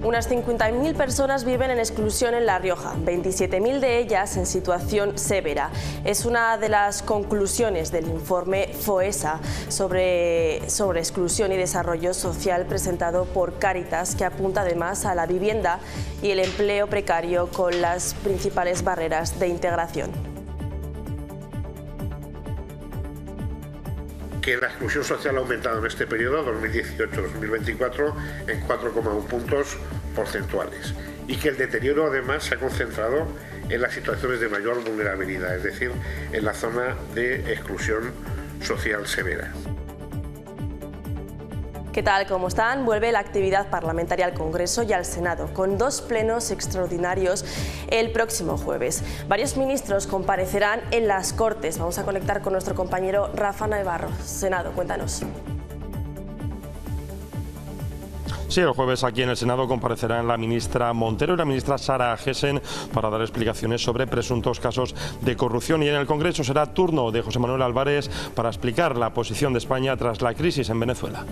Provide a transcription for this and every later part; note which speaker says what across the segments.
Speaker 1: Unas 50.000 personas viven en exclusión en La Rioja, 27.000 de ellas en situación severa. Es una de las conclusiones del informe FOESA sobre exclusión y desarrollo social presentado por Cáritas, que apunta además a la vivienda y el empleo precario con las principales barreras de integración.
Speaker 2: Que la exclusión social ha aumentado en este periodo 2018-2024 en 4,1 puntos porcentuales y que el deterioro además se ha concentrado en las situaciones de mayor vulnerabilidad, es decir, en la zona de exclusión social severa.
Speaker 1: ¿Qué tal? ¿Cómo están? Vuelve la actividad parlamentaria al Congreso y al Senado, con 2 plenos extraordinarios el próximo jueves. Varios ministros comparecerán en las Cortes. Vamos a conectar con nuestro compañero Rafa Navarro. Senado, cuéntanos.
Speaker 3: Sí, el jueves aquí en el Senado comparecerán la ministra Montero y la ministra Sara Gessen para dar explicaciones sobre presuntos casos de corrupción. Y en el Congreso será turno de José Manuel Álvarez para explicar la posición de España tras la crisis en Venezuela.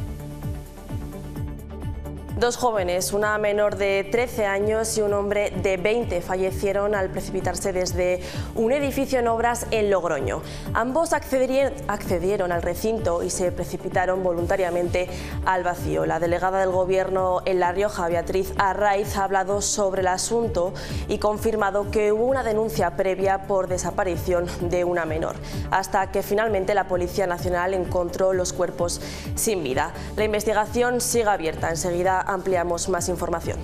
Speaker 1: 2 jóvenes, una menor de 13 años y un hombre de 20, fallecieron al precipitarse desde un edificio en obras en Logroño. Ambos accedieron al recinto y se precipitaron voluntariamente al vacío. La delegada del Gobierno en La Rioja, Beatriz Arraiz, ha hablado sobre el asunto y confirmado que hubo una denuncia previa por desaparición de una menor, hasta que finalmente la Policía Nacional encontró los cuerpos sin vida. La investigación sigue abierta. Enseguida ampliamos más información.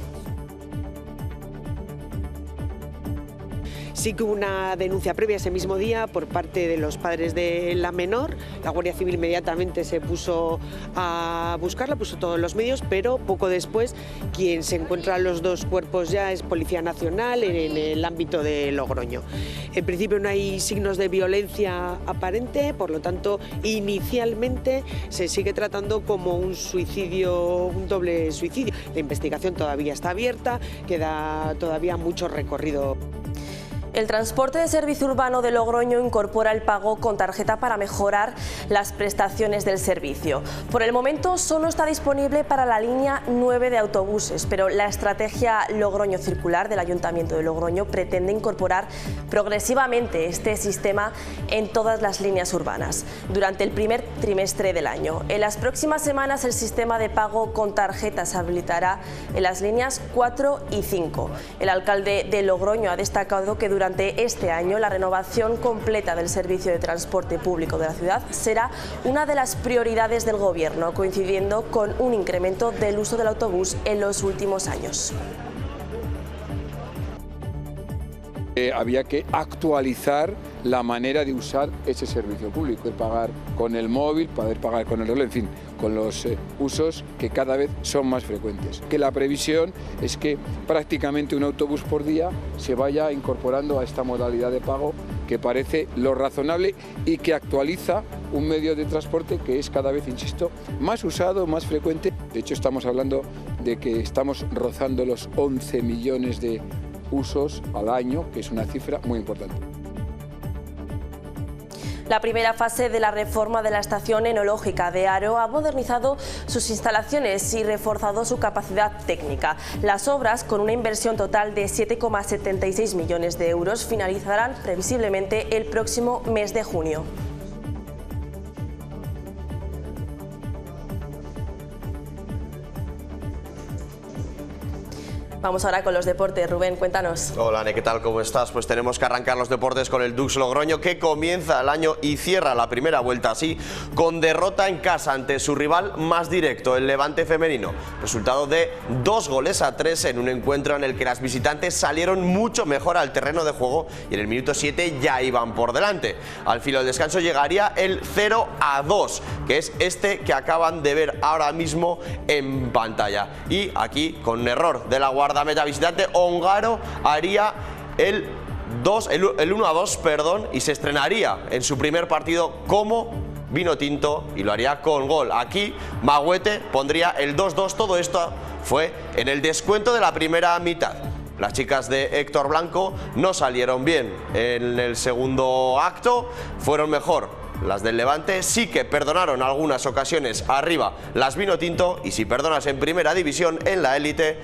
Speaker 4: Sí que hubo una denuncia previa ese mismo día por parte de los padres de la menor. La Guardia Civil inmediatamente se puso a buscarla, puso todos los medios, pero poco después quien se encuentra los 2 cuerpos ya es Policía Nacional en el ámbito de Logroño. En principio no hay signos de violencia aparente, por lo tanto inicialmente se sigue tratando como un suicidio, un doble suicidio. La investigación todavía está abierta, queda todavía mucho recorrido.
Speaker 1: El transporte de servicio urbano de Logroño incorpora el pago con tarjeta para mejorar las prestaciones del servicio. Por el momento solo está disponible para la línea 9 de autobuses, pero la estrategia Logroño Circular del Ayuntamiento de Logroño pretende incorporar progresivamente este sistema en todas las líneas urbanas durante el primer trimestre del año. En las próximas semanas el sistema de pago con tarjeta se habilitará en las líneas 4 y 5. El alcalde de Logroño ha destacado que durante este año la renovación completa del servicio de transporte público de la ciudad será una de las prioridades del Gobierno, coincidiendo con un incremento del uso del autobús en los últimos años.
Speaker 5: Había que actualizar la manera de usar ese servicio público, de pagar con el móvil, poder pagar con el reloj, en fin, con los usos que cada vez son más frecuentes. Que la previsión es que prácticamente un autobús por día se vaya incorporando a esta modalidad de pago que parece lo razonable y que actualiza un medio de transporte que es cada vez, insisto, más usado, más frecuente. De hecho, estamos hablando de que estamos rozando los 11 millones de usos al año, que es una cifra muy importante.
Speaker 1: La primera fase de la reforma de la estación enológica de Haro ha modernizado sus instalaciones y reforzado su capacidad técnica. Las obras, con una inversión total de 7,76 millones de euros, finalizarán previsiblemente el próximo mes de junio. Vamos ahora con los deportes. Rubén, cuéntanos.
Speaker 6: Hola, Ane, ¿qué tal? ¿Cómo estás? Pues tenemos que arrancar los deportes con el Dux Logroño, que comienza el año y cierra la primera vuelta así, con derrota en casa ante su rival más directo, el Levante femenino. Resultado de 2-3 en un encuentro en el que las visitantes salieron mucho mejor al terreno de juego y en el minuto 7 ya iban por delante. Al filo del descanso llegaría el 0-2, que es este que acaban de ver ahora mismo en pantalla. Y aquí, con error de la guardameta visitante, Ongaro haría el 1-2, perdón, y se estrenaría en su primer partido como vinotinto y lo haría con gol. Aquí Magüete pondría el 2-2. Todo esto fue en el descuento de la primera mitad. Las chicas de Héctor Blanco no salieron bien en el segundo acto, fueron mejor las del Levante. Sí que perdonaron algunas ocasiones arriba las vinotinto, y si perdonas en primera división, en la élite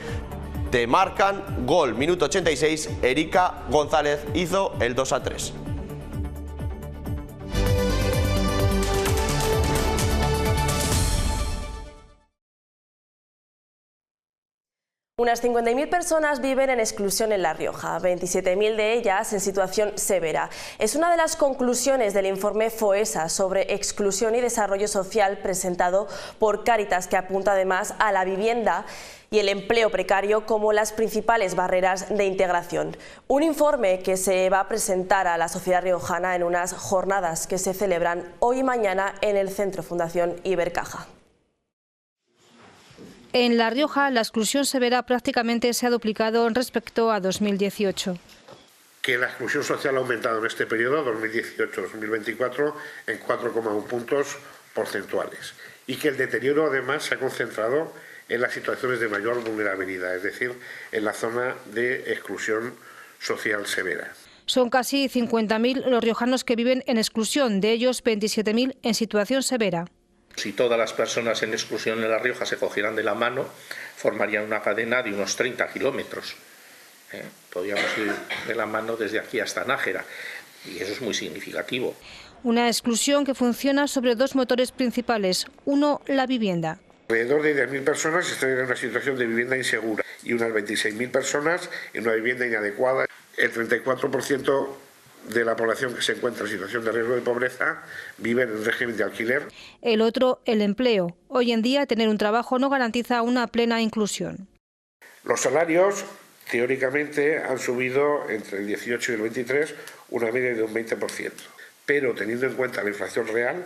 Speaker 6: te marcan gol. Minuto 86, Erika González hizo el 2-3.
Speaker 1: Unas 50.000 personas viven en exclusión en La Rioja, 27.000 de ellas en situación severa. Es una de las conclusiones del informe FOESA sobre exclusión y desarrollo social presentado por Cáritas, que apunta además a la vivienda y el empleo precario como las principales barreras de integración. Un informe que se va a presentar a la sociedad riojana en unas jornadas que se celebran hoy y mañana en el Centro Fundación Ibercaja.
Speaker 7: En La Rioja, la exclusión severa prácticamente se ha duplicado respecto a 2018.
Speaker 2: Que la exclusión social ha aumentado en este periodo, 2018-2024, en 4,1 puntos porcentuales. Y que el deterioro además se ha concentrado en las situaciones de mayor vulnerabilidad, es decir, en la zona de exclusión social severa.
Speaker 7: Son casi 50.000 los riojanos que viven en exclusión, de ellos 27.000 en situación severa.
Speaker 8: Si todas las personas en exclusión en La Rioja se cogieran de la mano, formarían una cadena de unos 30 kilómetros. Podríamos ir de la mano desde aquí hasta Nájera, y eso es muy significativo.
Speaker 7: Una exclusión que funciona sobre dos motores principales. Uno, la vivienda.
Speaker 2: Alrededor de 10.000 personas están en una situación de vivienda insegura y unas 26.000 personas en una vivienda inadecuada. El 34% de la población que se encuentra en situación de riesgo de pobreza vive en régimen de alquiler.
Speaker 7: El otro, el empleo. Hoy en día, tener un trabajo no garantiza una plena inclusión.
Speaker 2: Los salarios, teóricamente, han subido entre el 18 y el 23 una media de un 20%. Pero, teniendo en cuenta la inflación real,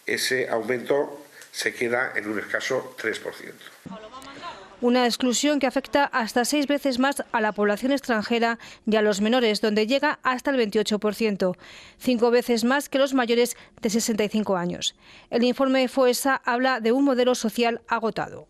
Speaker 2: ese aumento se queda en un escaso 3%.
Speaker 7: Una exclusión que afecta hasta 6 veces más a la población extranjera y a los menores, donde llega hasta el 28%, 5 veces más que los mayores de 65 años. El informe FOESA habla de un modelo social agotado.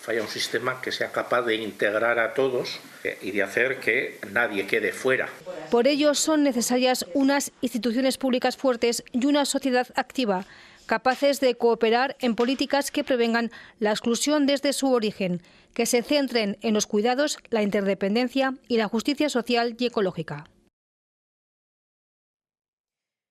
Speaker 8: Falla un sistema que sea capaz de integrar a todos y de hacer que nadie quede fuera.
Speaker 7: Por ello son necesarias unas instituciones públicas fuertes y una sociedad activa, capaces de cooperar en políticas que prevengan la exclusión desde su origen, que se centren en los cuidados, la interdependencia y la justicia social y ecológica.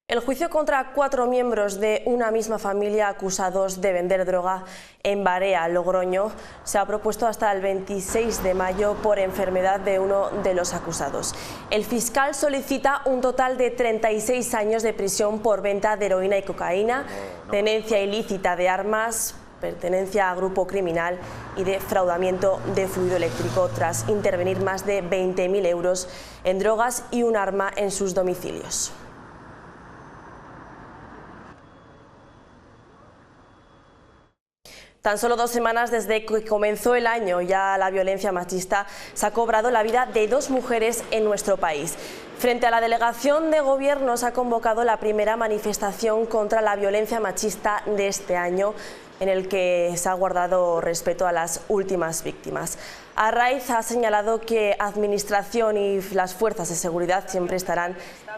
Speaker 1: El juicio contra 4 miembros de una misma familia acusados de vender droga en Barea, Logroño, se ha propuesto hasta el 26 de mayo por enfermedad de uno de los acusados. El fiscal solicita un total de 36 años de prisión por venta de heroína y cocaína, tenencia ilícita de armas, pertenencia a grupo criminal y defraudamiento de fluido eléctrico tras intervenir más de 20.000 euros en drogas y un arma en sus domicilios. Tan solo 2 semanas desde que comenzó el año, ya la violencia machista se ha cobrado la vida de 2 mujeres en nuestro país. Frente a la delegación de gobierno se ha convocado la primera manifestación contra la violencia machista de este año, en el que se ha guardado respeto a las últimas víctimas. Arraiz ha señalado que Administración y las fuerzas de seguridad siempre estarán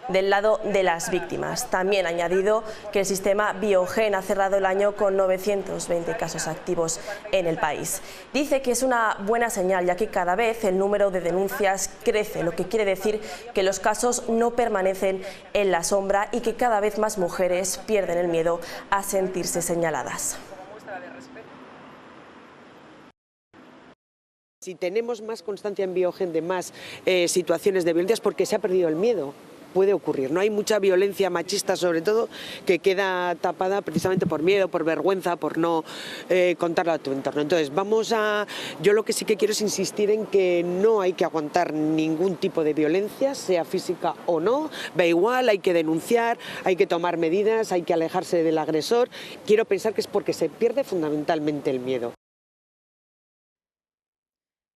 Speaker 1: del lado de las víctimas. También ha añadido que el sistema Biogen ha cerrado el año con 920 casos activos en el país. Dice que es una buena señal, ya que cada vez el número de denuncias crece, lo que quiere decir que los casos no permanecen en la sombra y que cada vez más mujeres pierden el miedo a sentirse señaladas.
Speaker 4: Si tenemos más constancia en Biogen de más situaciones de violencia es porque se ha perdido el miedo. Puede ocurrir, no hay mucha violencia machista sobre todo que queda tapada precisamente por miedo, por vergüenza, por no contarlo a tu entorno. Entonces yo lo que sí que quiero es insistir en que no hay que aguantar ningún tipo de violencia, sea física o no, da igual, hay que denunciar, hay que tomar medidas, hay que alejarse del agresor. Quiero pensar que es porque se pierde fundamentalmente el miedo.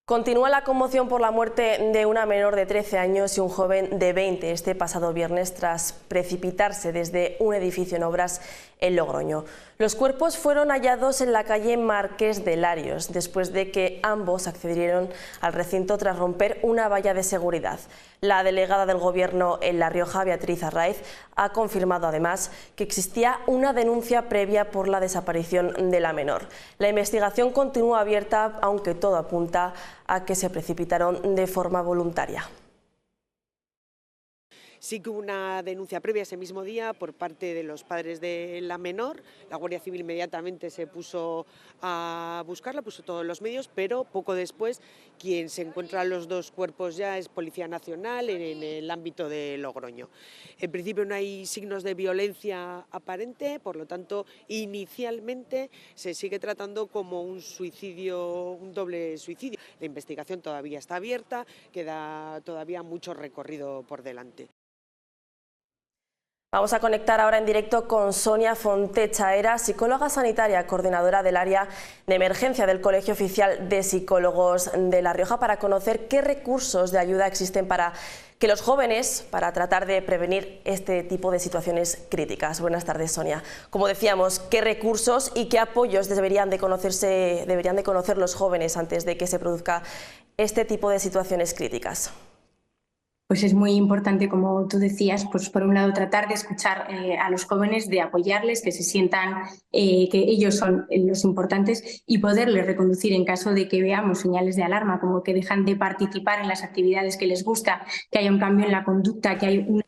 Speaker 1: Continúa la conmoción por la muerte de una menor de 13 años y un joven de 20 este pasado viernes tras precipitarse desde un edificio en obras en Logroño. Los cuerpos fueron hallados en la calle Marqués de Larios, después de que ambos accedieron al recinto tras romper una valla de seguridad. La delegada del Gobierno en La Rioja, Beatriz Arraiz, ha confirmado además que existía una denuncia previa por la desaparición de la menor. La investigación continúa abierta, aunque todo apunta a que se precipitaron de forma voluntaria.
Speaker 4: Sí que hubo una denuncia previa ese mismo día por parte de los padres de la menor. La Guardia Civil inmediatamente se puso a buscarla, puso todos los medios, pero poco después quien se encuentra los dos cuerpos ya es Policía Nacional en el ámbito de Logroño. En principio no hay signos de violencia aparente, por lo tanto inicialmente se sigue tratando como un suicidio, un doble suicidio. La investigación todavía está abierta, queda todavía mucho recorrido por delante.
Speaker 1: Vamos a conectar ahora en directo con Sonia Fontechaera, psicóloga sanitaria, coordinadora del área de emergencia del Colegio Oficial de Psicólogos de La Rioja, para conocer qué recursos de ayuda existen para que los jóvenes, para tratar de prevenir este tipo de situaciones críticas. Buenas tardes, Sonia. Como decíamos, ¿qué recursos y qué apoyos deberían de conocer los jóvenes antes de que se produzca este tipo de situaciones críticas?
Speaker 9: Pues es muy importante, como tú decías, pues por un lado tratar de escuchar a los jóvenes, de apoyarles, que se sientan que ellos son los importantes y poderles reconducir en caso de que veamos señales de alarma, como que dejan de participar en las actividades que les gusta, que haya un cambio en la conducta, que hay un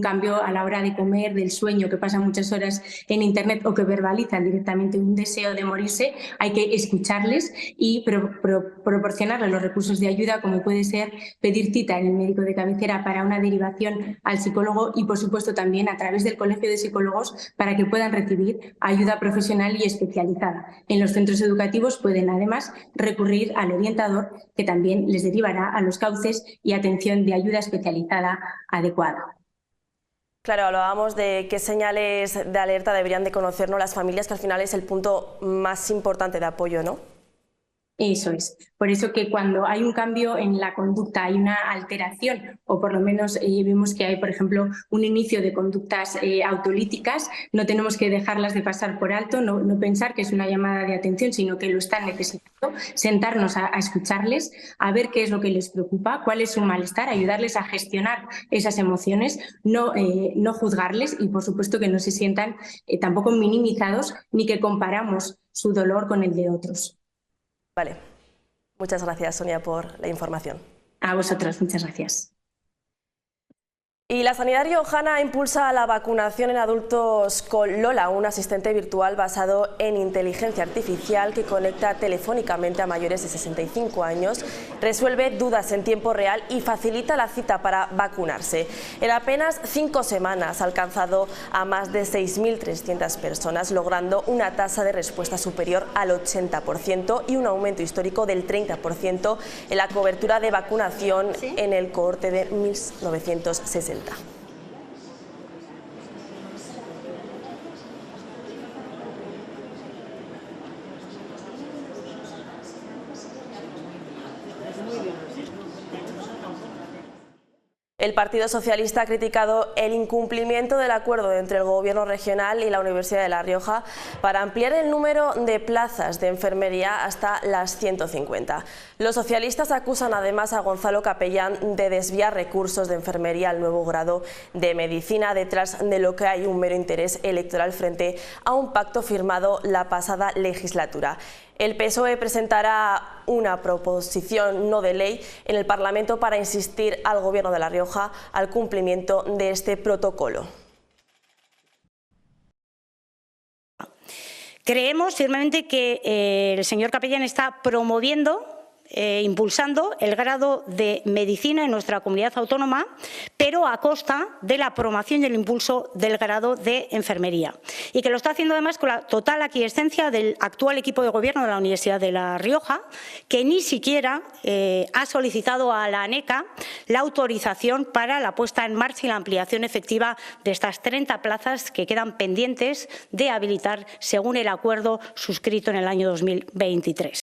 Speaker 9: cambio a la hora de comer, del sueño, que pasan muchas horas en internet o que verbalizan directamente un deseo de morirse. Hay que escucharles y proporcionarles los recursos de ayuda, como puede ser pedir cita en el médico de cabecera para una derivación al psicólogo y, por supuesto, también a través del Colegio de Psicólogos para que puedan recibir ayuda profesional y especializada. En los centros educativos pueden además recurrir al orientador, que también les derivará a los cauces y atención de ayuda especializada adecuada.
Speaker 1: Claro, hablábamos de qué señales de alerta deberían de conocernos las familias, que al final es el punto más importante de apoyo, ¿no?
Speaker 9: Eso es. Por eso que cuando hay un cambio en la conducta, hay una alteración, o por lo menos vemos que hay, por ejemplo, un inicio de conductas autolíticas, no tenemos que dejarlas de pasar por alto, no pensar que es una llamada de atención, sino que lo están necesitando, sentarnos a escucharles, a ver qué es lo que les preocupa, cuál es su malestar, ayudarles a gestionar esas emociones, no juzgarles y, por supuesto, que no se sientan tampoco minimizados ni que comparamos su dolor con el de otros.
Speaker 1: Vale. Muchas gracias, Sonia, por la información.
Speaker 9: A vosotros, muchas gracias.
Speaker 1: Y la sanidad riojana impulsa la vacunación en adultos con Lola, un asistente virtual basado en inteligencia artificial que conecta telefónicamente a mayores de 65 años, resuelve dudas en tiempo real y facilita la cita para vacunarse. En apenas 5 semanas ha alcanzado a más de 6.300 personas, logrando una tasa de respuesta superior al 80% y un aumento histórico del 30% en la cobertura de vacunación en el cohorte de 1960. El Partido Socialista ha criticado el incumplimiento del acuerdo entre el Gobierno regional y la Universidad de La Rioja para ampliar el número de plazas de enfermería hasta las 150. Los socialistas acusan además a Gonzalo Capellán de desviar recursos de enfermería al nuevo grado de medicina, detrás de lo que hay un mero interés electoral frente a un pacto firmado la pasada legislatura. El PSOE presentará una proposición no de ley en el Parlamento para insistir al Gobierno de La Rioja al cumplimiento de este protocolo.
Speaker 10: Creemos firmemente que el señor Capellán está promoviendo impulsando el grado de medicina en nuestra comunidad autónoma, pero a costa de la promoción y el impulso del grado de enfermería. Y que lo está haciendo además con la total aquiescencia del actual equipo de gobierno de la Universidad de La Rioja, que ni siquiera ha solicitado a la ANECA la autorización para la puesta en marcha y la ampliación efectiva de estas 30 plazas que quedan pendientes de habilitar según el acuerdo suscrito en el año 2023.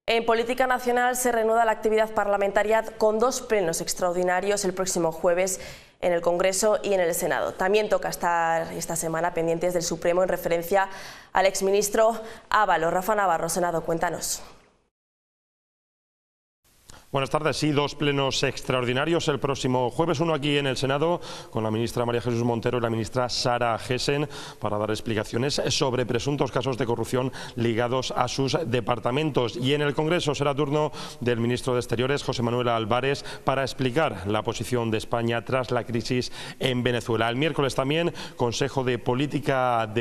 Speaker 1: En política nacional se reanuda la actividad parlamentaria con 2 plenos extraordinarios el próximo jueves en el Congreso y en el Senado. También toca estar esta semana pendientes del Supremo en referencia al exministro Ábalos. Rafa Navarro, Senado, cuéntanos.
Speaker 3: Buenas tardes. Sí, dos plenos extraordinarios el próximo jueves, uno aquí en el Senado con la ministra María Jesús Montero y la ministra Sara Gessen para dar explicaciones sobre presuntos casos de corrupción ligados a sus departamentos. Y en el Congreso será turno del ministro de Exteriores, José Manuel Álvarez, para explicar la posición de España tras la crisis en Venezuela. El miércoles también Consejo de Política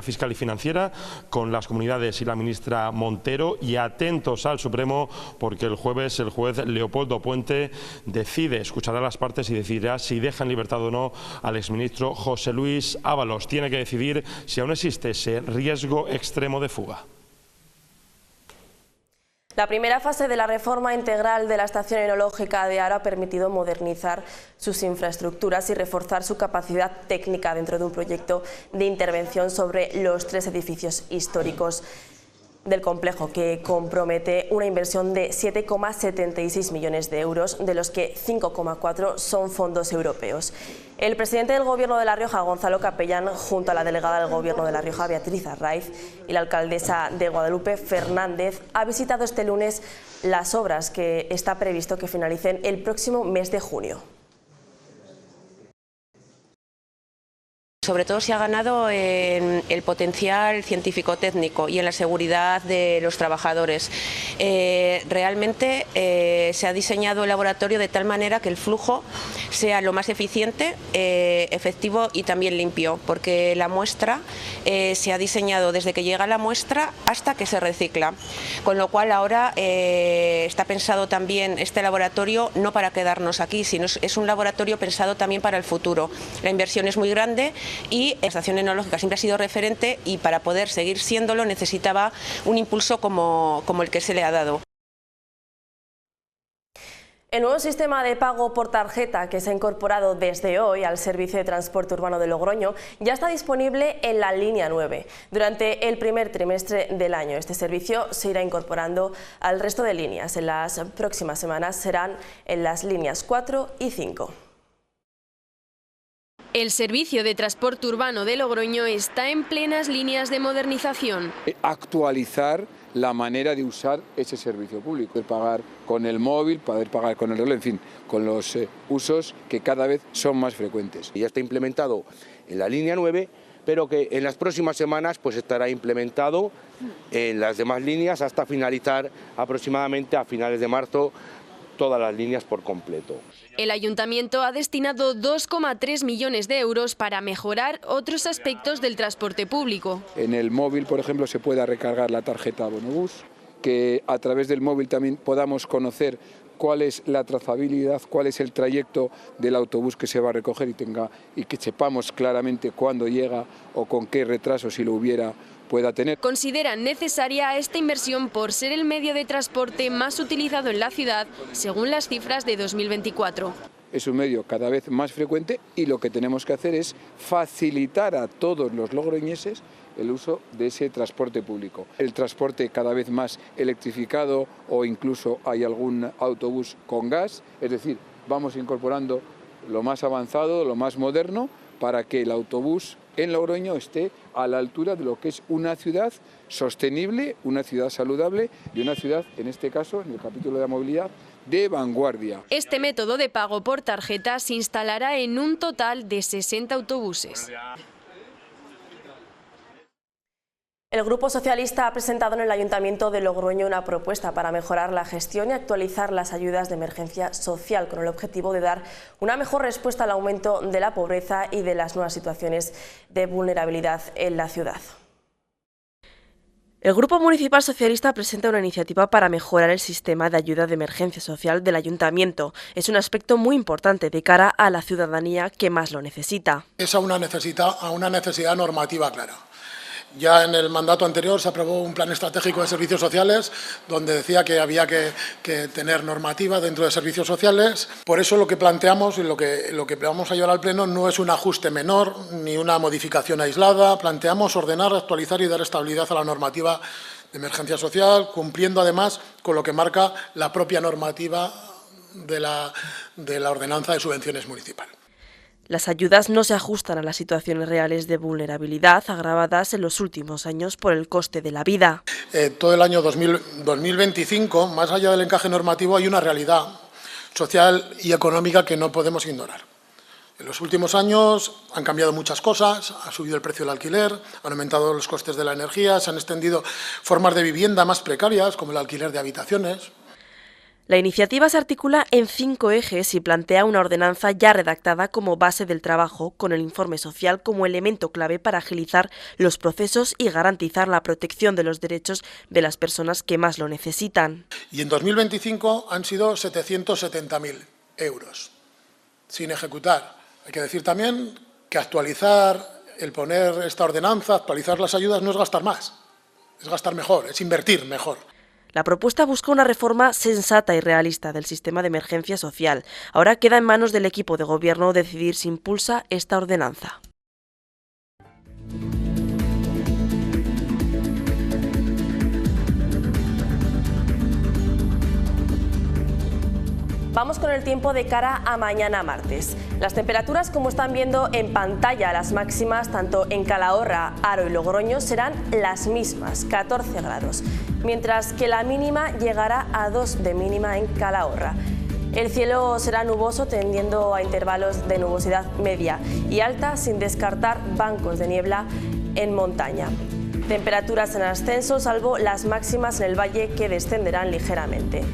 Speaker 3: Fiscal y Financiera con las comunidades y la ministra Montero, y atentos al Supremo porque el jueves el juez Leopoldo Puente escuchará a las partes y decidirá si deja en libertad o no al exministro José Luis Ábalos. Tiene que decidir si aún existe ese riesgo extremo de fuga.
Speaker 1: La primera fase de la reforma integral de la estación enológica de Haro ha permitido modernizar sus infraestructuras y reforzar su capacidad técnica dentro de un proyecto de intervención sobre los 3 edificios históricos del complejo, que compromete una inversión de 7,76 millones de euros, de los que 5,4 son fondos europeos. El presidente del Gobierno de La Rioja, Gonzalo Capellán, junto a la delegada del Gobierno de La Rioja, Beatriz Arraiz, y la alcaldesa de Guadalupe, Fernández, ha visitado este lunes las obras que está previsto que finalicen el próximo mes de junio.
Speaker 11: Sobre todo se ha ganado en el potencial científico-técnico y en la seguridad de los trabajadores. Realmente se ha diseñado el laboratorio de tal manera que el flujo sea lo más eficiente, efectivo y también limpio, porque la muestra se ha diseñado desde que llega la muestra hasta que se recicla. Con lo cual ahora está pensado también este laboratorio no para quedarnos aquí, sino es un laboratorio pensado también para el futuro. La inversión es muy grande y la estación enológica siempre ha sido referente, y para poder seguir siéndolo necesitaba un impulso como el que se le ha dado.
Speaker 1: El nuevo sistema de pago por tarjeta, que se ha incorporado desde hoy al Servicio de Transporte Urbano de Logroño, ya está disponible en la línea 9. Durante el primer trimestre del año, este servicio se irá incorporando al resto de líneas. En las próximas semanas serán en las líneas 4 y 5.
Speaker 12: El Servicio de Transporte Urbano de Logroño está en plenas líneas de modernización.
Speaker 5: Actualizar la manera de usar ese servicio público, de pagar con el móvil, poder pagar con el reloj, en fin, con los usos que cada vez son más frecuentes.
Speaker 13: Ya está implementado en la línea 9, pero que en las próximas semanas pues estará implementado en las demás líneas hasta finalizar aproximadamente a finales de marzo todas las líneas por completo.
Speaker 12: El Ayuntamiento ha destinado 2,3 millones de euros para mejorar otros aspectos del transporte público.
Speaker 5: En el móvil, por ejemplo, se pueda recargar la tarjeta Bonobús, que a través del móvil también podamos conocer cuál es la trazabilidad, cuál es el trayecto del autobús que se va a recoger y que sepamos claramente cuándo llega o con qué retraso, si lo hubiera, pueda tener.
Speaker 12: Consideran necesaria esta inversión por ser el medio de transporte más utilizado en la ciudad, según las cifras de 2024.
Speaker 5: Es un medio cada vez más frecuente y lo que tenemos que hacer es facilitar a todos los logroñeses el uso de ese transporte público. El transporte cada vez más electrificado, o incluso hay algún autobús con gas, es decir, vamos incorporando lo más avanzado, lo más moderno, para que el autobús en Logroño esté a la altura de lo que es una ciudad sostenible, una ciudad saludable y una ciudad, en este caso, en el capítulo de la movilidad, de vanguardia.
Speaker 12: Este método de pago por tarjeta se instalará en un total de 60 autobuses.
Speaker 1: El Grupo Socialista ha presentado en el Ayuntamiento de Logroño una propuesta para mejorar la gestión y actualizar las ayudas de emergencia social, con el objetivo de dar una mejor respuesta al aumento de la pobreza y de las nuevas situaciones de vulnerabilidad en la ciudad. El Grupo Municipal Socialista presenta una iniciativa para mejorar el sistema de ayuda de emergencia social del Ayuntamiento. Es un aspecto muy importante de cara a la ciudadanía que más lo necesita.
Speaker 14: Es a una necesidad normativa clara. Ya en el mandato anterior se aprobó un plan estratégico de servicios sociales donde decía que había que tener normativa dentro de servicios sociales. Por eso lo que planteamos y lo que vamos a llevar al Pleno no es un ajuste menor ni una modificación aislada. Planteamos ordenar, actualizar y dar estabilidad a la normativa de emergencia social, cumpliendo además con lo que marca la propia normativa de la Ordenanza de Subvenciones Municipal.
Speaker 1: Las ayudas no se ajustan a las situaciones reales de vulnerabilidad agravadas en los últimos años por el coste de la vida.
Speaker 14: Todo el año 2025, más allá del encaje normativo, hay una realidad social y económica que no podemos ignorar. En los últimos años han cambiado muchas cosas, ha subido el precio del alquiler, han aumentado los costes de la energía, se han extendido formas de vivienda más precarias, como el alquiler de habitaciones.
Speaker 1: La iniciativa se articula en 5 ejes y plantea una ordenanza ya redactada como base del trabajo, con el informe social como elemento clave para agilizar los procesos y garantizar la protección de los derechos de las personas que más lo necesitan.
Speaker 14: Y en 2025 han sido 770.000 euros sin ejecutar. Hay que decir también que actualizar, el poner esta ordenanza, actualizar las ayudas no es gastar más, es gastar mejor, es invertir mejor.
Speaker 1: La propuesta busca una reforma sensata y realista del sistema de emergencia social. Ahora queda en manos del equipo de gobierno decidir si impulsa esta ordenanza. Vamos con el tiempo de cara a mañana martes. Las temperaturas, como están viendo en pantalla, las máximas tanto en Calahorra, Haro y Logroño serán las mismas, 14 grados, mientras que la mínima llegará a 2 de mínima en Calahorra. El cielo será nuboso, tendiendo a intervalos de nubosidad media y alta, sin descartar bancos de niebla en montaña. Temperaturas en ascenso, salvo las máximas en el valle, que descenderán ligeramente.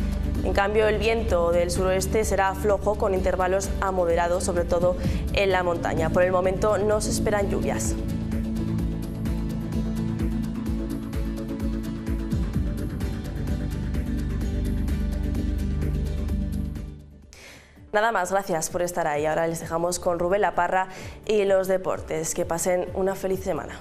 Speaker 1: En cambio, el viento del suroeste será flojo, con intervalos a moderados, sobre todo en la montaña. Por el momento no se esperan lluvias. Nada más, gracias por estar ahí. Ahora les dejamos con Rubén La Parra y los deportes. Que pasen una feliz semana.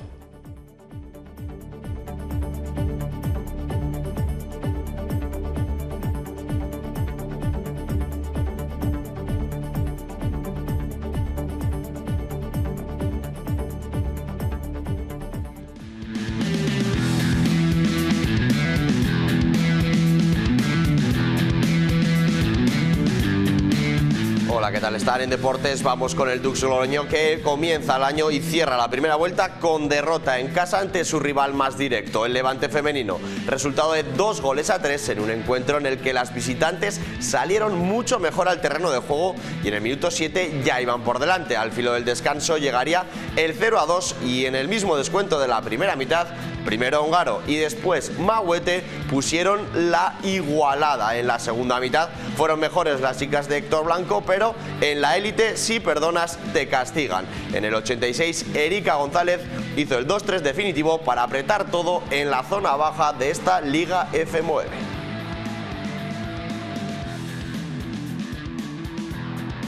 Speaker 6: Hola, ¿qué tal están en Deportes? Vamos con el Dux Logroño, que comienza el año y cierra la primera vuelta con derrota en casa ante su rival más directo, el Levante femenino. Resultado de 2-3 en un encuentro en el que las visitantes salieron mucho mejor al terreno de juego y en el minuto 7 ya iban por delante. Al filo del descanso llegaría el 0-2 y en el mismo descuento de la primera mitad, primero Ongaro y después Mahuete pusieron la igualada. En la segunda mitad fueron mejores las chicas de Héctor Blanco, pero en la élite, si perdonas, te castigan. En el 86, Erika González hizo el 2-3 definitivo para apretar todo en la zona baja de esta Liga F9.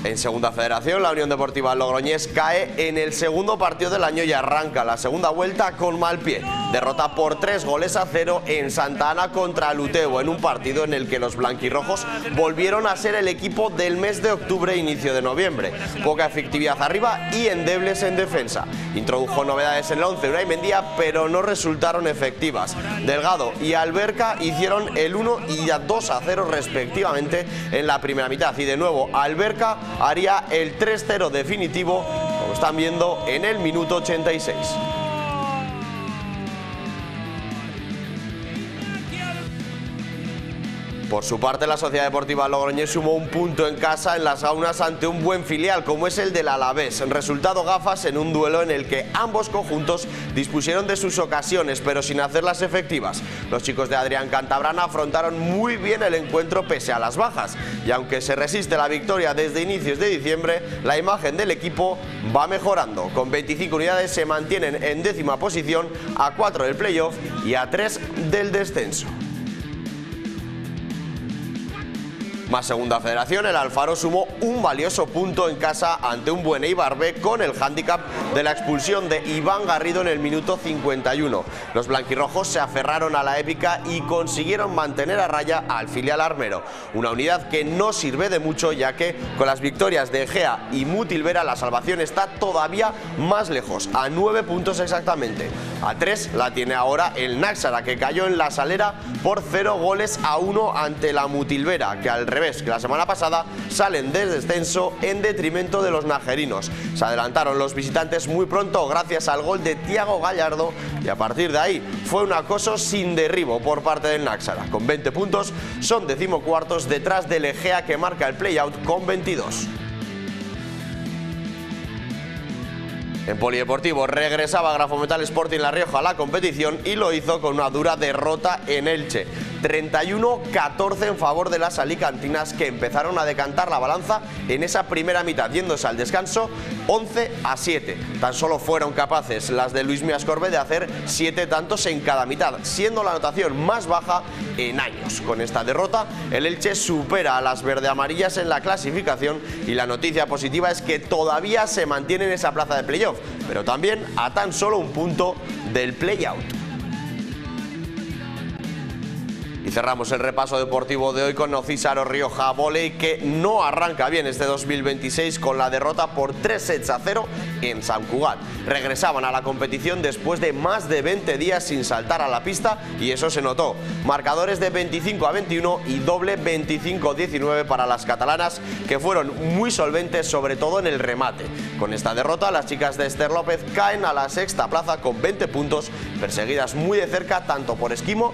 Speaker 6: En Segunda Federación, la Unión Deportiva Logroñés cae en el segundo partido del año y arranca la segunda vuelta con mal pie. Derrota por 3-0 en Santa Ana contra Lutebo, en un partido en el que los blanquirrojos volvieron a ser el equipo del mes de octubre e inicio de noviembre. Poca efectividad arriba y endebles en defensa. Introdujo novedades en el 11 Unai Mendía, pero no resultaron efectivas. Delgado y Alberca hicieron el 1 y 2-0 respectivamente en la primera mitad. Y de nuevo, Alberca haría el 3-0 definitivo, como están viendo, en el minuto 86. Por su parte, la Sociedad Deportiva Logroñés sumó un punto en casa en las Gaunas ante un buen filial como es el del Alavés. Resultado gafas en un duelo en el que ambos conjuntos dispusieron de sus ocasiones, pero sin hacerlas efectivas. Los chicos de Adrián Cantabrana afrontaron muy bien el encuentro pese a las bajas, y aunque se resiste la victoria desde inicios de diciembre, la imagen del equipo va mejorando. Con 25 unidades se mantienen en 10ª posición, a 4 del playoff y a 3 del descenso. Más Segunda Federación, el Alfaro sumó un valioso punto en casa ante un buen Eibar B con el hándicap de la expulsión de Iván Garrido en el minuto 51. Los blanquirrojos se aferraron a la épica y consiguieron mantener a raya al filial armero. Una unidad que no sirve de mucho, ya que con las victorias de Egea y Mutilvera la salvación está todavía más lejos, a 9 puntos exactamente. A 3 la tiene ahora el Náxara, que cayó en la Salera por 0-1 ante la Mutilvera, que al revés que la semana pasada, salen del descenso en detrimento de los najerinos. Se adelantaron los visitantes muy pronto gracias al gol de Thiago Gallardo y a partir de ahí fue un acoso sin derribo por parte del Náxara. Con 20 puntos son decimocuartos detrás del Egea, que marca el play-out con 22. En polideportivo regresaba Grafometal Sporting La Rioja a la competición y lo hizo con una dura derrota en Elche. 31-14 en favor de las alicantinas, que empezaron a decantar la balanza en esa primera mitad, yéndose al descanso 11-7. Tan solo fueron capaces las de Luis Mías Corbe de hacer 7 tantos en cada mitad, siendo la anotación más baja en años. Con esta derrota, el Elche supera a las verde-amarillas en la clasificación y la noticia positiva es que todavía se mantiene en esa plaza de playoff, pero también a tan solo un punto del play-out. Y cerramos el repaso deportivo de hoy con Nocísaro Rioja Voley, que no arranca bien este 2026 con la derrota por 3-0 en Sant Cugat. Regresaban a la competición después de más de 20 días sin saltar a la pista y eso se notó. Marcadores de 25-21 y doble 25-19 para las catalanas, que fueron muy solventes, sobre todo en el remate. Con esta derrota, las chicas de Esther López caen a la sexta plaza con 20 puntos, perseguidas muy de cerca tanto por Esquimo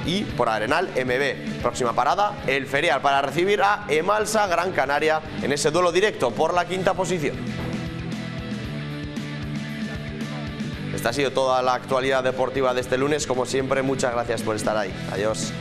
Speaker 6: y por Arenal MB. Próxima parada, el Ferial, para recibir a Emalsa Gran Canaria en ese duelo directo por la quinta posición. Esta ha sido toda la actualidad deportiva de este lunes. Como siempre, muchas gracias por estar ahí. Adiós.